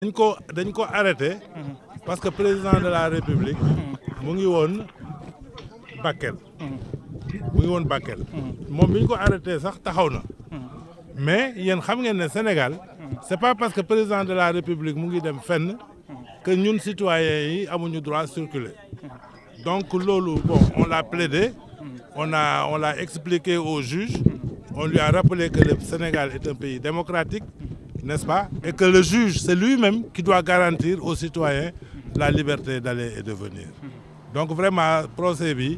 dañ ko arrêté parce que président de la république mu ngi woon Bakel moom bi ñu ko arrêté sax taxaw na mais yéen xam ngeen ne Sénégal c'est pas parce que président de la république mu ngi dem fenn que ñun citoyens yi amuñu droit circuler donc loolu bon on l'a plaidé on l'a expliqué au juge on lui a rappelé que le Sénégal est un pays démocratique, n'est-ce pas? Et que le juge, c'est lui-même qui doit garantir aux citoyens la liberté d'aller et de venir. Donc vraiment, procès bi,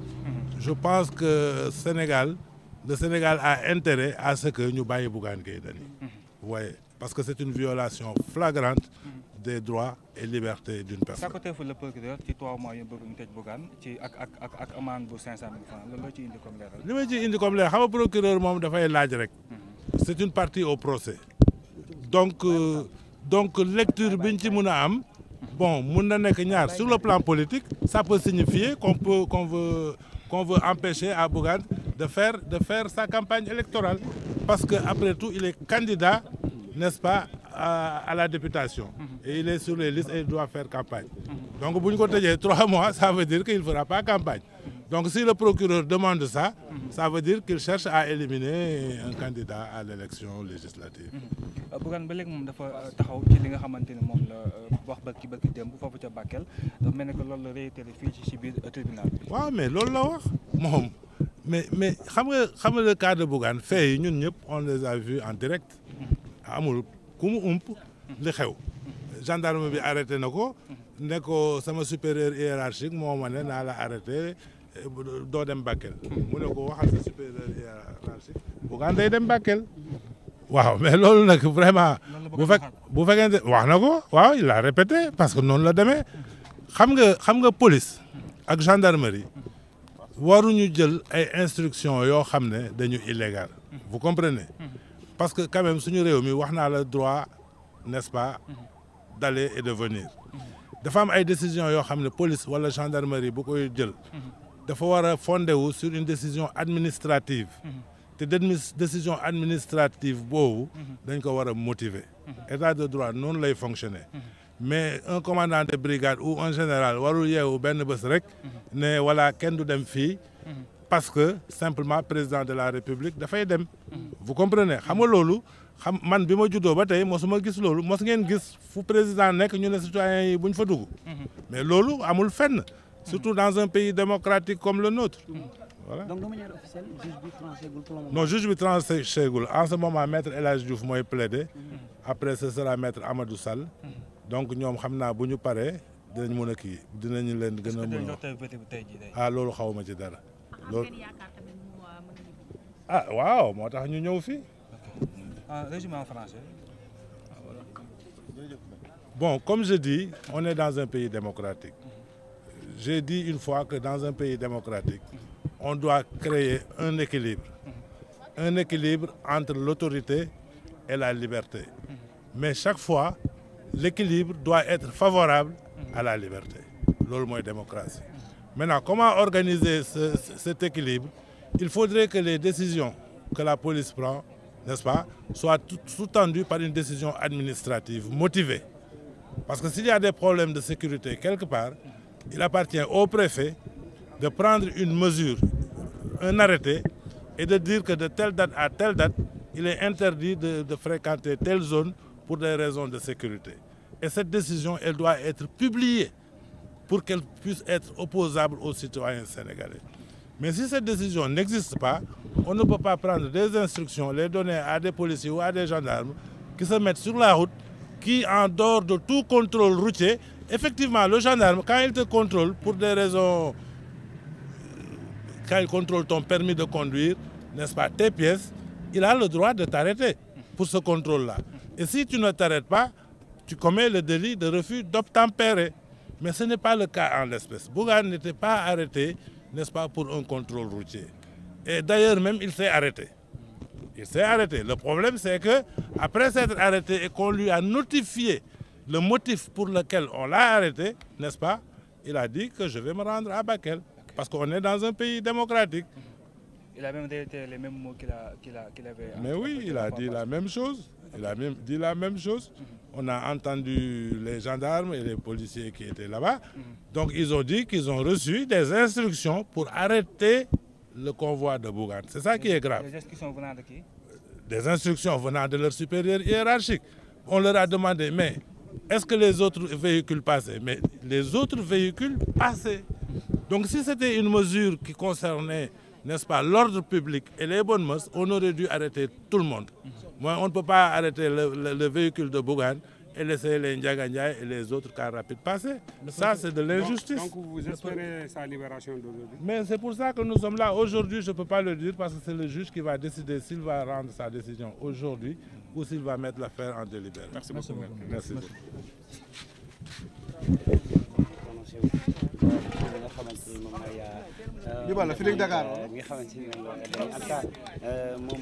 je pense que le Sénégal a intérêt à ce que ñu bàyyi Bougane Gueye Dany. Ouais, parce que c'est une violation flagrante des droits et libertés d'une personne. Sàkkuteefu le procureur ci 3 mois yu bëgg ñu tëj Bougane ci ak amende bu 500 000 francs loolu la ci indi comme leeral. li ma ci indi comme leeral xam nga procureur moom dafay laaj rek. C'est une partie au procès. Donc lecture bi ñu ci mën a am bon mën na nekk ñaar sur le plan politique ça peut signifier qu'on veut empêcher à Bougane de faire sa campagne électorale parce que après tout il est candidat, n'est-ce pas, à la députation et il est sur les listes et il doit faire campagne. Donc bu ñu ko tëjee 3 mois ça veut dire qu'il ne fera pas campagne. Donc si le procureur demande ça, ça veut dire qu'il cherche à éliminer un candidat à l'élection législative. Bougane ba léegi moom dafa taxaw ci li nga xamante ni moom la wax barki démb foofu ca Bakel dafa mel ni que loolu la réitéré fii ci biir tribunal bi. waaw mais loolu la wax moom mais xam nga le cas de Bougane fait yi ñun ñëpp on les a vus en direct. amul ku mu ump li xew. gendarme bi arrêté na ko ne ko sama supérieur hiérarchique moo ma ne naa la arrêté doo dem Bakel. mu ne ko waxal sa supérieur hiérarchique Bougane day dem Bakel. waaw mais loolu nag vraiment bu fekkee wax na ko waaw il a répété parce que noonu la demee xam nga police ak gendarmerie waruñu jël ay instructions yoo xam ne dañu illégal vous comprenez parce que quand même suñu réew mi wax naa la droit, n'est-ce pas, d'aller et de venir dafa am ay décisions yoo xam ne police wala gendarmerie bu koy jël dafa war a fondé wu sur une décision administrative te décision administrative boobu dañ ko war a motiver. État de droit noonu lay fonctionner. Mais un commandant de brigade ou un général warul yeewu benn bés rek ne voilà kenn du dem fii parce que simplement président de la république dafay dem. Vous comprenez xam nga loolu man bi ma juddoo ba tey mosuma gis loolu mos ngeen gis fu président nekk ñu ne citoyens yi buñ fa dugg. Mais loolu amul fenn. Surtout dans un pays démocratique comme le nôtre. Voilà. Donc de manière officielle juge bi tranché pour le moment. Non, juge bi tranché gul en ce moment maître El Hadji Diouf mooy plaider. Après ce sera maître Amadou Sall. Donc ñoom xam naa bu ñu paree dinañ mën a kii dinañu leen gën a mën a loolu xawma ci dara. loolu waaw moo tax ñu ñëw fii. Résumé en français. Bon, comme je dis, on est dans un pays démocratique. J'ai dit une fois que dans un pays démocratique, on doit créer un équilibre. Un équilibre entre l'autorité et la liberté. Mais chaque fois, l'équilibre doit être favorable à la liberté. Loolu mooy démocratie. Maintenant, comment organiser cet équilibre? Il faudrait que les décisions que la police prend, n'est-ce pas, soient sous-tendues par une décision administrative motivée. Parce que s'il y a des problèmes de sécurité quelque part, il appartient au préfet de prendre une mesure, un arrêté, et de dire que de telle date à telle date, il est interdit de fréquenter telle zone pour des raisons de sécurité. Et cette décision, elle doit être publiée pour qu'elle puisse être opposable aux citoyens sénégalais. Mais si cette décision n'existe pas, on ne peut pas prendre des instructions, les donner à des policiers ou à des gendarmes qui se mettent sur la route, qui, en dehors de tout contrôle routier, effectivement, le gendarme, quand il te contrôle pour des raisons, quand il contrôle ton permis de conduire, n'est-ce pas, tes pièces, il a le droit de t'arrêter pour ce contrôle-là. Et si tu ne t'arrêtes pas, tu commets le délit de refus d'obtempérer. Mais ce n'est pas le cas en l'espèce. Bougane n'était pas arrêté, n'est-ce pas, pour un contrôle routier. Et d'ailleurs même, il s'est arrêté. Il s'est arrêté. Le problème, c'est que après s'être arrêté et qu'on lui a notifié le motif pour lequel on l'a arrêté, n'est-ce pas, il a dit que je vais me rendre à Bakel. Parce qu'on est dans un pays démocratique. Il a même dit les mêmes mots qu'il avait. Mais oui, il a dit la même chose. Il a même dit la même chose. On a entendu les gendarmes et les policiers qui étaient là-bas. Donc ils ont dit qu'ils ont reçu des instructions pour arrêter le convoi de Bougane. C'est ça qui est grave. Les instructions venant de qui? Des instructions venant de leur supérieur hiérarchique. On leur a demandé, mais est-ce que les autres véhicules passaient? Mais les autres véhicules passaient. Donc si c'était une mesure qui concernait, n'est-ce pas, l'ordre public et les bonnes mœurs, on aurait dû arrêter tout le monde. Moi, on ne peut pas arrêter le véhicule de Bougane et laisser les Ndiaga Ndiaye et les autres cars rapides passer. Ça, c'est de l'injustice. Donc vous espérez sa libération d'aujourd'hui? Mais c'est pour ça que nous sommes là. Aujourd'hui, je ne peux pas le dire parce que c'est le juge qui va décider s'il va rendre sa décision aujourd'hui ou s'il va mettre l'affaire en délibéré. Merci beaucoup. Merci beaucoup. Dibala fii léegi Dakar nga xamante ni en tout cas moom